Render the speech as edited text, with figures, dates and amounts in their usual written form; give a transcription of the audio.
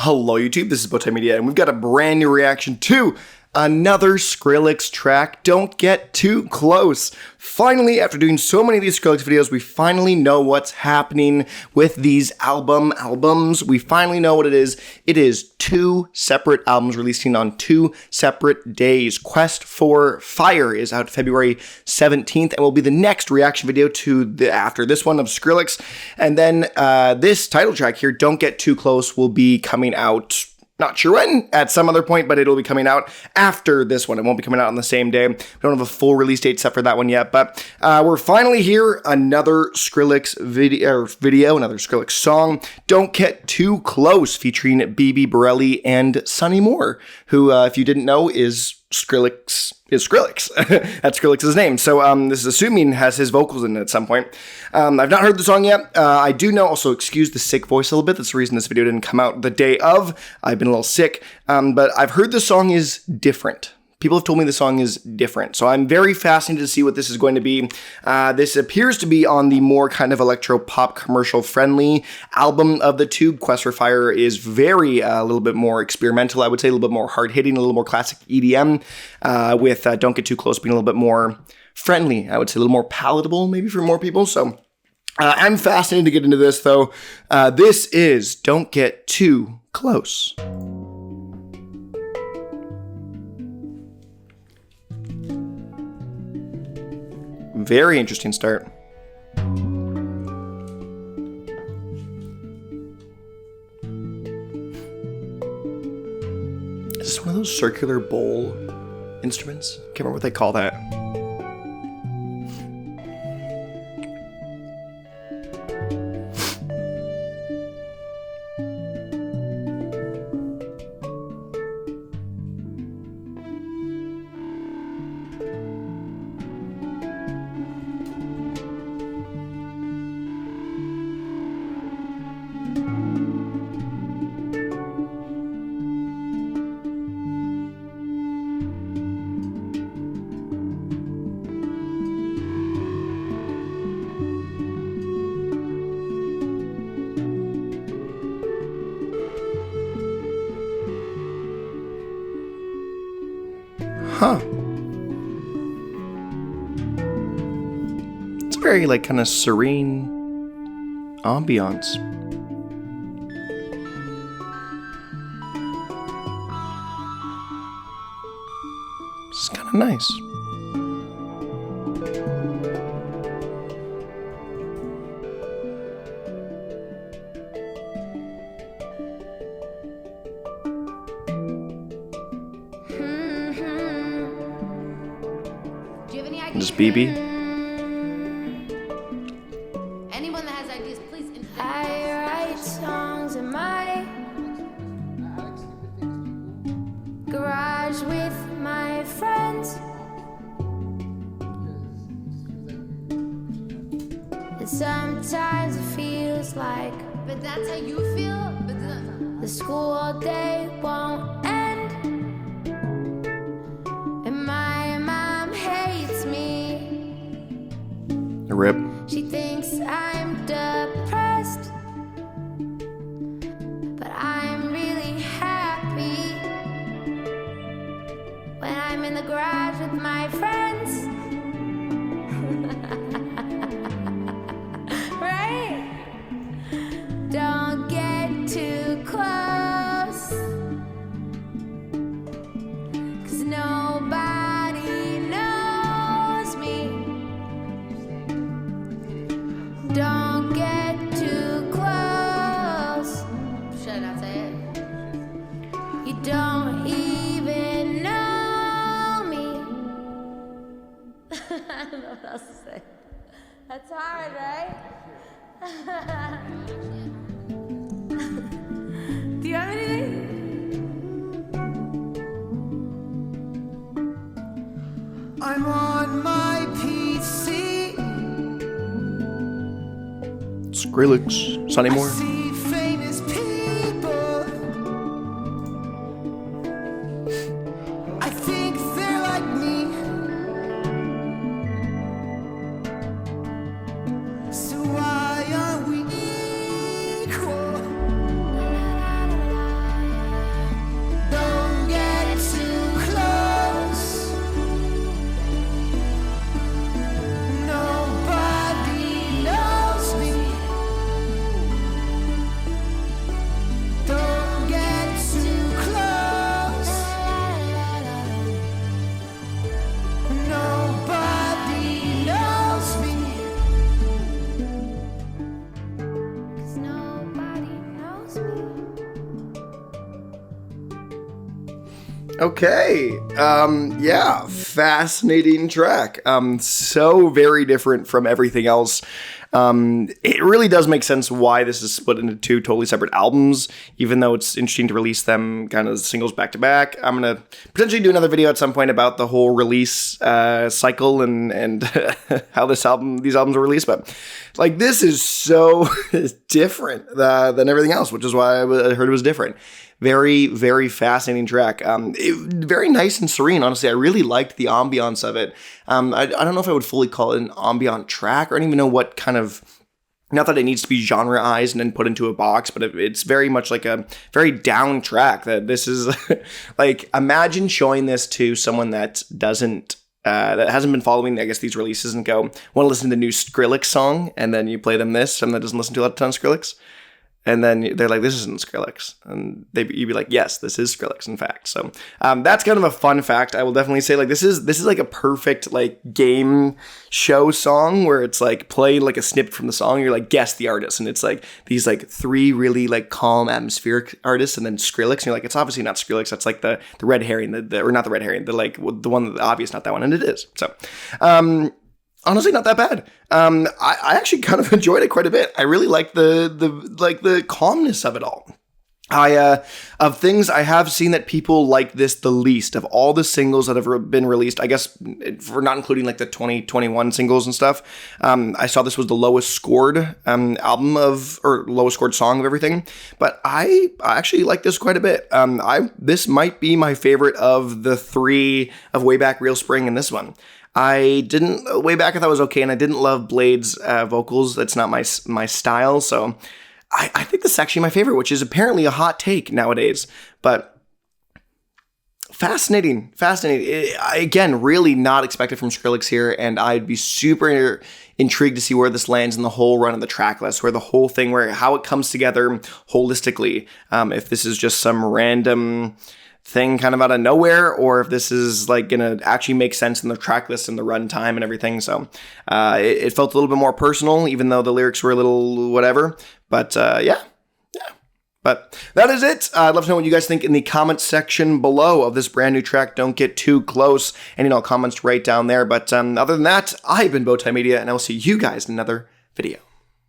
Hello YouTube, this is Bowtied Media, and we've got a brand new reaction to another Skrillex track, Don't Get Too Close. Finally, after doing so many of these Skrillex videos, we finally know what's happening with these albums. We finally know what it is. It is two separate albums releasing on two separate days. Quest for Fire is out February 17th and will be the next reaction video to after this one of Skrillex. And then this title track here, Don't Get Too Close, will be coming out not sure when, at some other point, but it'll be coming out after this one. It won't be coming out on the same day. We don't have a full release date set for that one yet, but we're finally here. Another Skrillex video, another Skrillex song, Don't Get Too Close, featuring Bibi, Bourelly, and Sonny Moore, who, if you didn't know, is Skrillex. That's Skrillex's name. So this is assuming has his vocals in it at some point. I've not heard the song yet. I do know, also excuse the sick voice a little bit. That's the reason this video didn't come out the day of. I've been a little sick, but I've heard the song is different. People have told me the song is different, so I'm very fascinated to see what this is going to be. This appears to be on the more kind of electro-pop commercial-friendly album of the two. Quest for Fire is very, a little bit more experimental, I would say, a little bit more hard-hitting, a little more classic EDM, with Don't Get Too Close being a little bit more friendly, I would say, a little more palatable maybe for more people, so I'm fascinated to get into this, though. This is Don't Get Too Close. Very interesting start. Is this one of those circular bowl instruments? Can't remember what they call that. Huh. It's very, like, kind of serene ambiance. It's kind of nice. Just Bibi. Anyone that has ideas, please. I write songs in my garage with my friends. And sometimes it feels like, but that's how you feel. But the school all day won't end. Rip. She thinks I'm depressed, but I'm really happy when I'm in the garage with my friends. Right? Don't get too close, 'cause nobody knows me. Don't get too close. Should I not say it? You don't even know me. I don't know what else to say. That's hard, right? Do you have anything? I'm on my PC. Skrillex, Sonny Moore. I see famous people. I think they're like me. So why are we equal? Okay, yeah, fascinating track. So very different from everything else. It really does make sense why this is split into two totally separate albums, even though it's interesting to release them kind of as singles back to back. I'm gonna potentially do another video at some point about the whole release cycle and how these albums are released. But like, this is so different than everything else, which is why I heard it was different. Very, very fascinating track. Very nice and serene, honestly. I really liked the ambiance of it. I don't know if I would fully call it an ambient track, or I don't even know what kind of, not that it needs to be genreized and then put into a box, but it's very much like a very down track. That this is like, imagine showing this to someone that doesn't, that hasn't been following, I guess, these releases and go, want to listen to the new Skrillex song, and then you play them this, someone that doesn't listen to a ton of Skrillex. And then they're like, this isn't Skrillex. And you'd be like, yes, this is Skrillex, in fact. So that's kind of a fun fact. I will definitely say, like, this is like a perfect, like, game show song where it's like play like a snippet from the song. You're like, guess the artist. And it's like these like three really like calm atmospheric artists, and then Skrillex. And you're like, it's obviously not Skrillex. That's like the red herring, or not the red herring, the one, the obvious, not that one. And it is. So, honestly, not that bad. I actually kind of enjoyed it quite a bit. I really liked the calmness of it all. Of things I have seen that people like this the least of all the singles that have been released, I guess, for not including like the 2021 singles and stuff. I saw this was the lowest scored lowest scored song of everything, but I actually like this quite a bit. This might be my favorite of the three of Way Back, Real Spring, and this one. Way back I thought it was okay, and I didn't love Blade's vocals. That's not my style, so I think this is actually my favorite, which is apparently a hot take nowadays, but fascinating. Again, really not expected from Skrillex here, and I'd be super intrigued to see where this lands in the whole run of the track list, where the whole thing, how it comes together holistically, if this is just some random thing kind of out of nowhere, or if this is like gonna actually make sense in the track list and the runtime and everything. So it felt a little bit more personal, even though the lyrics were a little whatever. But yeah. But that is it. I'd love to know what you guys think in the comments section below of this brand new track, Don't Get Too Close. Any and all comments right down there. But other than that, I've been Bowtied Media, and I will see you guys in another video.